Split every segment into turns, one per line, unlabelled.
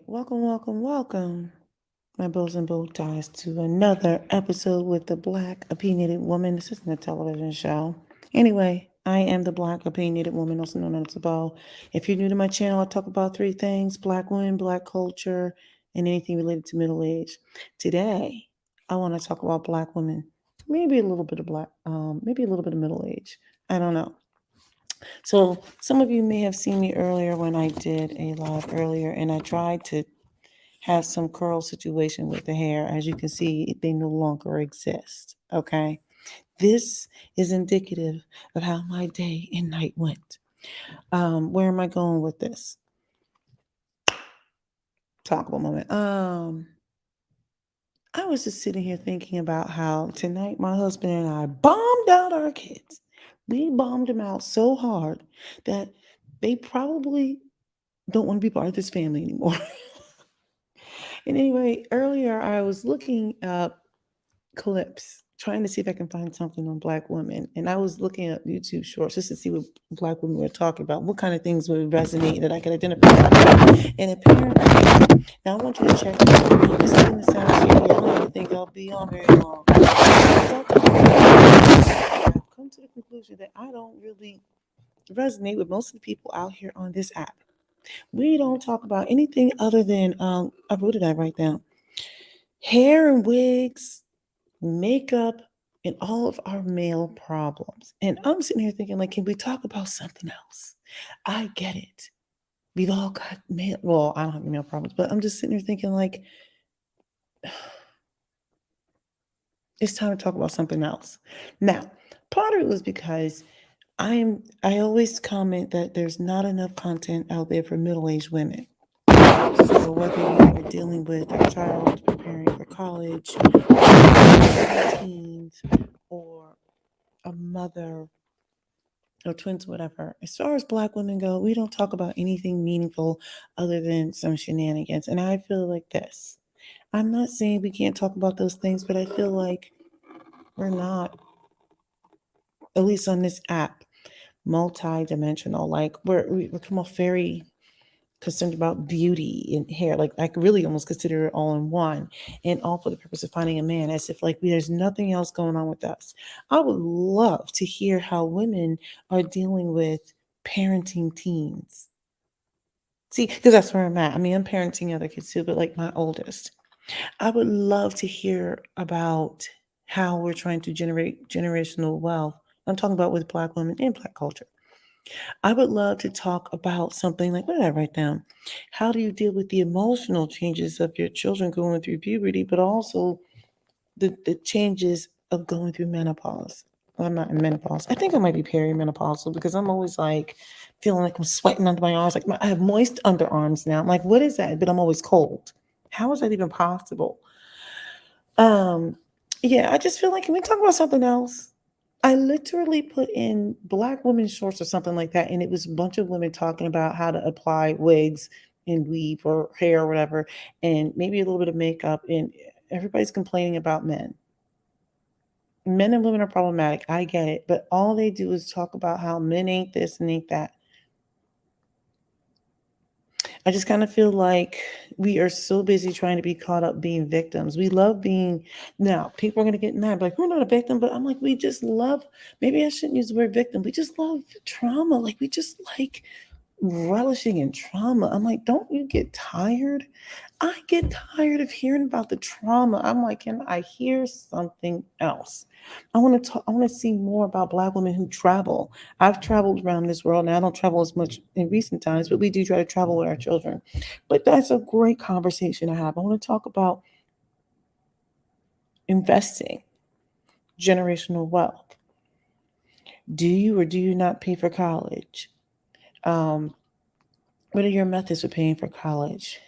Welcome, my bows and bow ties, to another episode with the Black Opinionated Woman. This isn't a television show. Anyway, I am the Black Opinionated Woman, also known as the Bow. If you're new to my channel, I talk about three things: Black women, Black culture, and anything related to middle age. Today, I want to talk about Black women, maybe a little bit of maybe a little bit of middle age. I don't know. So some of you may have seen me earlier when I did a live earlier, and I tried to have some curl situation with the hair. As you can see, they no longer exist. Okay. This is indicative of how my day and night went. Where am I going with this? Talk about a moment. I was just sitting here thinking about how tonight my husband and I bombed out our kids. We bombed them out so hard that they probably don't want to be part of this family anymore. And anyway, earlier I was looking up clips, trying to see if I can find something on Black women. And I was looking at YouTube shorts just to see what Black women were talking about, what kind of things would resonate that I could identify. And apparently, now I want you to check this out. This is going to sound shady. I don't even think I'll be on very long. I've come to the conclusion that I don't really resonate with most of the people out here on this app. We don't talk about anything other than, I wrote it out right now, hair and wigs, makeup, and all of our male problems. And I'm sitting here thinking, like, can we talk about something else? I get it. We've all got male, well, I don't have male problems, but I'm just sitting here thinking, like, it's time to talk about something else. Now, part of it was because I always comment that there's not enough content out there for middle-aged women. So whether you're dealing with a child preparing for college, or teens, or a mother or twins, whatever. As far as Black women go, we don't talk about anything meaningful other than some shenanigans. And I feel like this. I'm not saying we can't talk about those things, but I feel like we're not, at least on this app, multi-dimensional. Like we come off very concerned about beauty and hair. Like I could really almost consider it all in one, and all for the purpose of finding a man, as if like there's nothing else going on with us. I would love to hear how women are dealing with parenting teens. See, because that's where I'm at. I mean, I'm parenting other kids too, but like my oldest. I would love to hear about how we're trying to generate generational wealth. I'm talking about with Black women and Black culture. I would love to talk about something like, what did I write down? How do you deal with the emotional changes of your children going through puberty, but also the changes of going through menopause? Well, I'm not in menopause. I think I might be perimenopausal because I'm always like feeling like I'm sweating under my arms. Like I have moist underarms now. I'm like, what is that? But I'm always cold. How is that even possible? Um, yeah, I just feel like, can we talk about something else? I literally put in Black women shorts or something like that, and it was a bunch of women talking about how to apply wigs and weave or hair or whatever, and maybe a little bit of makeup. And everybody's complaining about men. Men and women are problematic. I get it, but all they do is talk about how men ain't this and ain't that. I just kind of feel like we are so busy trying to be caught up being victims. We love being, now people are going to get mad, like, we're not a victim, but I'm like, we just love, maybe I shouldn't use the word victim. We just love trauma. Like, we just like relishing in trauma. I'm like, don't you get tired? I get tired of hearing about the trauma. I'm like, can I hear something else? I want to talk, I want to see more about Black women who travel. I've traveled around this world. Now I don't travel as much in recent times, but we do try to travel with our children. But that's a great conversation to have. I want to talk about investing, generational wealth. Do you or do you not pay for college? Um, what are your methods for paying for college?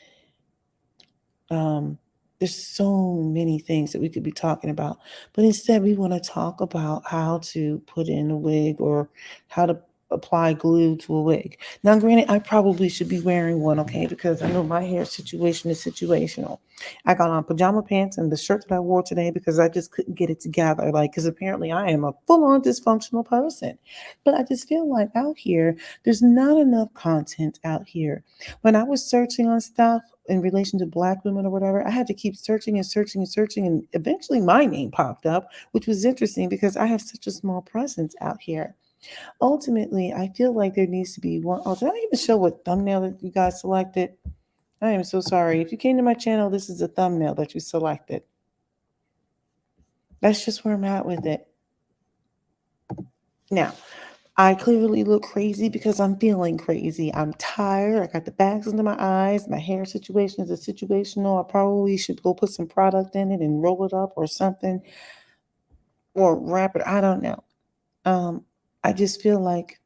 Um, there's so many things that we could be talking about, but instead we want to talk about how to put in a wig or how to apply glue to a wig. Now, granted, I probably should be wearing one, okay, because I know my hair situation is situational. I got on pajama pants and the shirt that I wore today because I just couldn't get it together, like, because apparently I am a full-on dysfunctional person. But I just feel like out here, there's not enough content out here. When I was searching on stuff, in relation to Black women or whatever, I had to keep searching and searching and searching, and eventually my name popped up, which was interesting because I have such a small presence out here. Ultimately, I feel like there needs to be one. Oh, did I even show what thumbnail that you guys selected? I am so sorry. If you came to my channel, this is a thumbnail that you selected. That's just where I'm at with it. Now, I clearly look crazy because I'm feeling crazy. I'm tired. I got the bags under my eyes. My hair situation is a situational. I probably should go put some product in it and roll it up or something or wrap it. I don't know. I just feel like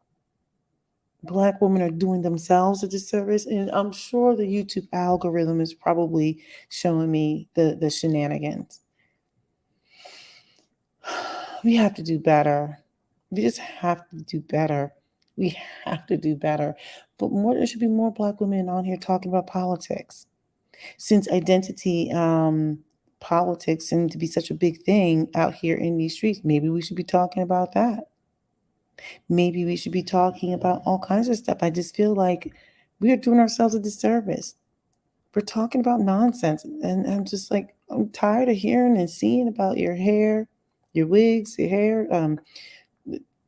Black women are doing themselves a disservice, and I'm sure the YouTube algorithm is probably showing me the shenanigans. We have to do better. We just have to do better. We have to do better. But there should be more Black women on here talking about politics. Since identity politics seem to be such a big thing out here in these streets, maybe we should be talking about that. Maybe we should be talking about all kinds of stuff. I just feel like we are doing ourselves a disservice. We're talking about nonsense. And I'm just like, I'm tired of hearing and seeing about your hair, your wigs, your hair.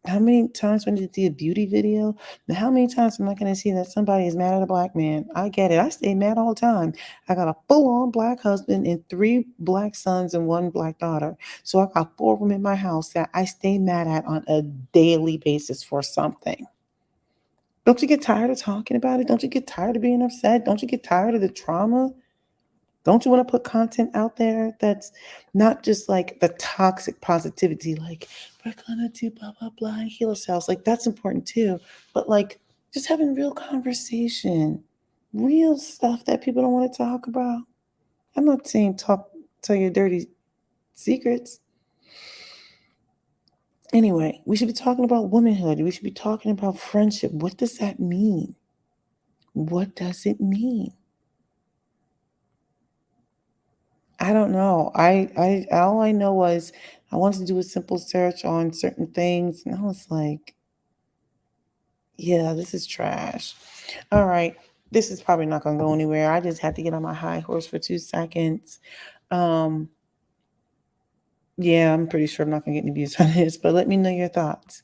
How many times when you see a beauty video? How many times am I going to see that somebody is mad at a Black man? I get it. I stay mad all the time. I got a full-on Black husband and 3 Black sons and 1 Black daughter. So I got 4 of them in my house that I stay mad at on a daily basis for something. Don't you get tired of talking about it? Don't you get tired of being upset? Don't you get tired of the trauma? Don't you want to put content out there that's not just like the toxic positivity, like we're gonna do blah blah blah and heal ourselves? Like that's important too. But like just having real conversation, real stuff that people don't want to talk about. I'm not saying tell your dirty secrets. Anyway, we should be talking about womanhood. We should be talking about friendship. What does that mean? What does it mean? I don't know. I all I know was I wanted to do a simple search on certain things, and I was like, yeah, this is trash. All right. This is probably not gonna go anywhere. I just had to get on my high horse for 2 seconds. Um, yeah, I'm pretty sure I'm not gonna get any views on this, but let me know your thoughts.